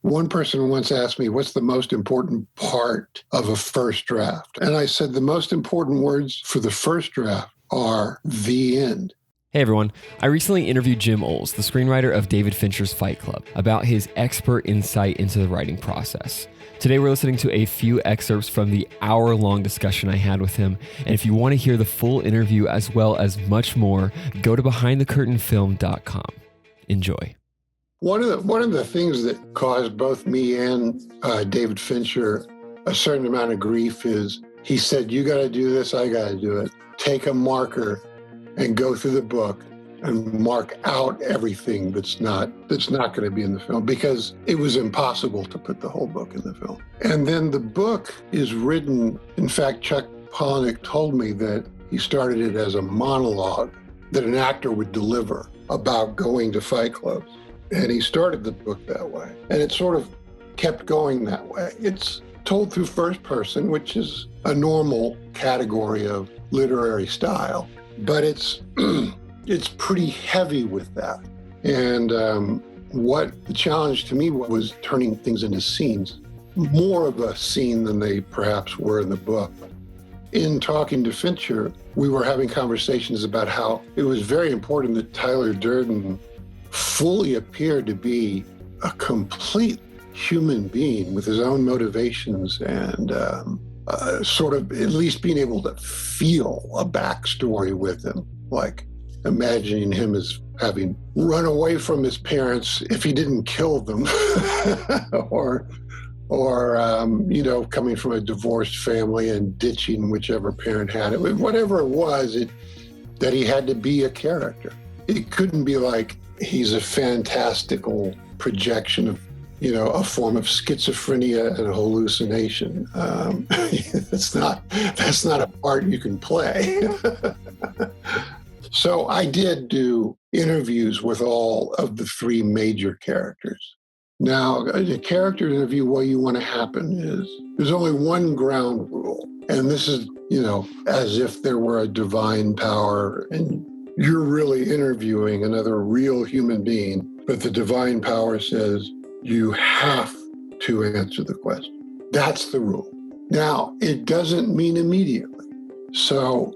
One person once asked me, what's the most important part of a first draft? And I said, the most important words for the first draft are the end. Hey everyone, I recently interviewed Jim Uhls, the screenwriter of David Fincher's Fight Club, about his expert insight into the writing process. Today we're listening to a few excerpts from the hour-long discussion I had with him, and if you want to hear the full interview as well as much more, go to behindthecurtainfilm.com. Enjoy. One of the things that caused both me and David Fincher a certain amount of grief is he said, you got to do this, I got to do it. Take a marker and go through the book and mark out everything that's not going to be in the film, because it was impossible to put the whole book in the film. And then the book is written, in fact, Chuck Palahniuk told me that he started it as a monologue that an actor would deliver about going to fight clubs. And he started the book that way. And it sort of kept going that way. It's told through first person, which is a normal category of literary style. But it's pretty heavy with that. And what the challenge to me was turning things into scenes, more of a scene than they perhaps were in the book. In talking to Fincher, we were having conversations about how it was very important that Tyler Durden fully appeared to be a complete human being with his own motivations and sort of at least being able to feel a backstory with him, like imagining him as having run away from his parents if he didn't kill them, or coming from a divorced family and ditching whichever parent had it. Whatever it was, that he had to be a character. It couldn't be like he's a fantastical projection of a form of schizophrenia and hallucination. That's not a part you can play. So I did do interviews with all of the three major characters. Now, in a character interview, what you want to happen is there's only one ground rule. And this is, as if there were a divine power and you're really interviewing another real human being, but the divine power says, you have to answer the question. That's the rule. Now, it doesn't mean immediately. So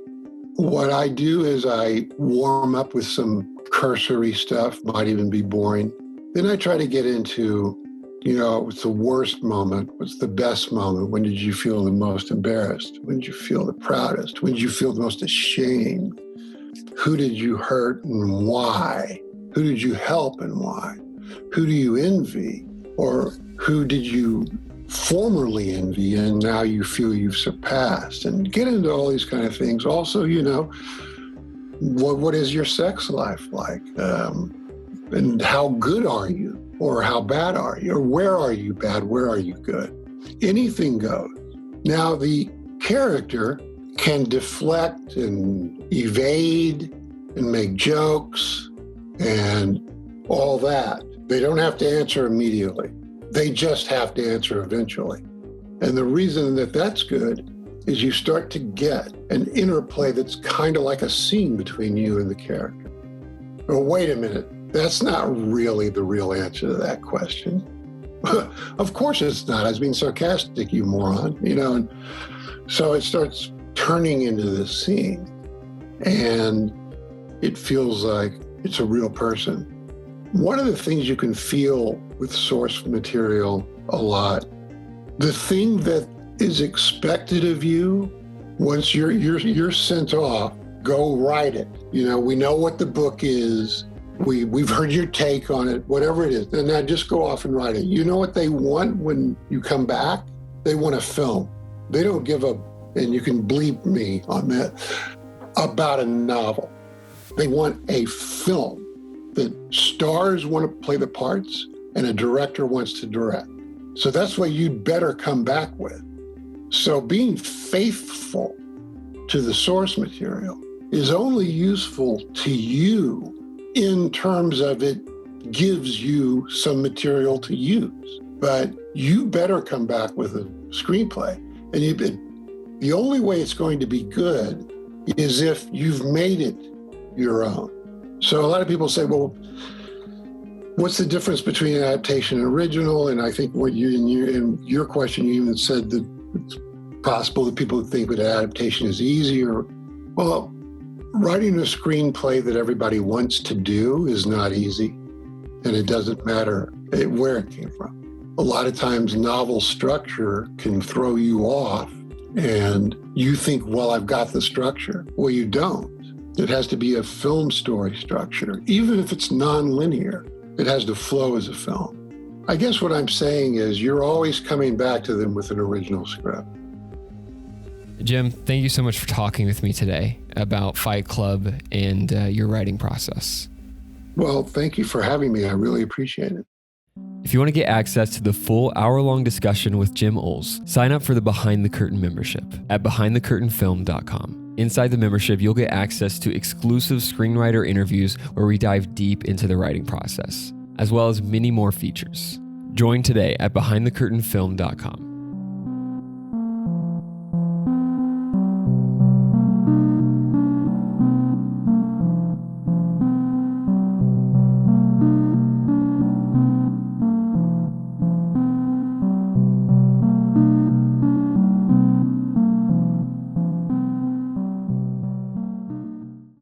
what I do is I warm up with some cursory stuff, might even be boring. Then I try to get into, what's the worst moment? What's the best moment? When did you feel the most embarrassed? When did you feel the proudest? When did you feel the most ashamed? Who did you hurt and why? Who did you help and why? Who do you envy? Or who did you formerly envy and now you feel you've surpassed? And get into all these kind of things. Also, what is your sex life like? And how good are you? Or how bad are you? Or where are you bad? Where are you good? Anything goes. Now, the character can deflect and evade and make jokes and all that. They don't have to answer immediately. They just have to answer eventually. And the reason that that's good is you start to get an interplay that's kind of like a scene between you and the character. Oh, wait a minute. That's not really the real answer to that question. Of course it's not. I was being sarcastic, you moron. And so it starts turning into this scene. And it feels like it's a real person. One of the things you can feel with source material a lot, the thing that is expected of you, once you're sent off, go write it. We know what the book is. We've heard your take on it, whatever it is. And now just go off and write it. You know what they want when you come back? They want a film. They don't give a, and you can bleep me on that, about a novel. They want a film that stars want to play the parts and a director wants to direct. So that's what you'd better come back with. So being faithful to the source material is only useful to you in terms of it gives you some material to use. But you better come back with a screenplay. And the only way it's going to be good is if you've made it your own. So a lot of people say, well, What's the difference between adaptation and original? And I think what in your question, you even said that it's possible that people think that adaptation is easier. Well, writing a screenplay that everybody wants to do is not easy, and it doesn't matter where it came from. A lot of times novel structure can throw you off, and you think, well, I've got the structure. Well, you don't. It has to be a film story structure. Even if it's non-linear, it has to flow as a film. I guess what I'm saying is you're always coming back to them with an original script. Jim, thank you so much for talking with me today about Fight Club and your writing process. Well, thank you for having me. I really appreciate it. If you want to get access to the full hour-long discussion with Jim Uhls, sign up for the Behind the Curtain membership at behindthecurtainfilm.com. Inside the membership, you'll get access to exclusive screenwriter interviews where we dive deep into the writing process, as well as many more features. Join today at behindthecurtainfilm.com.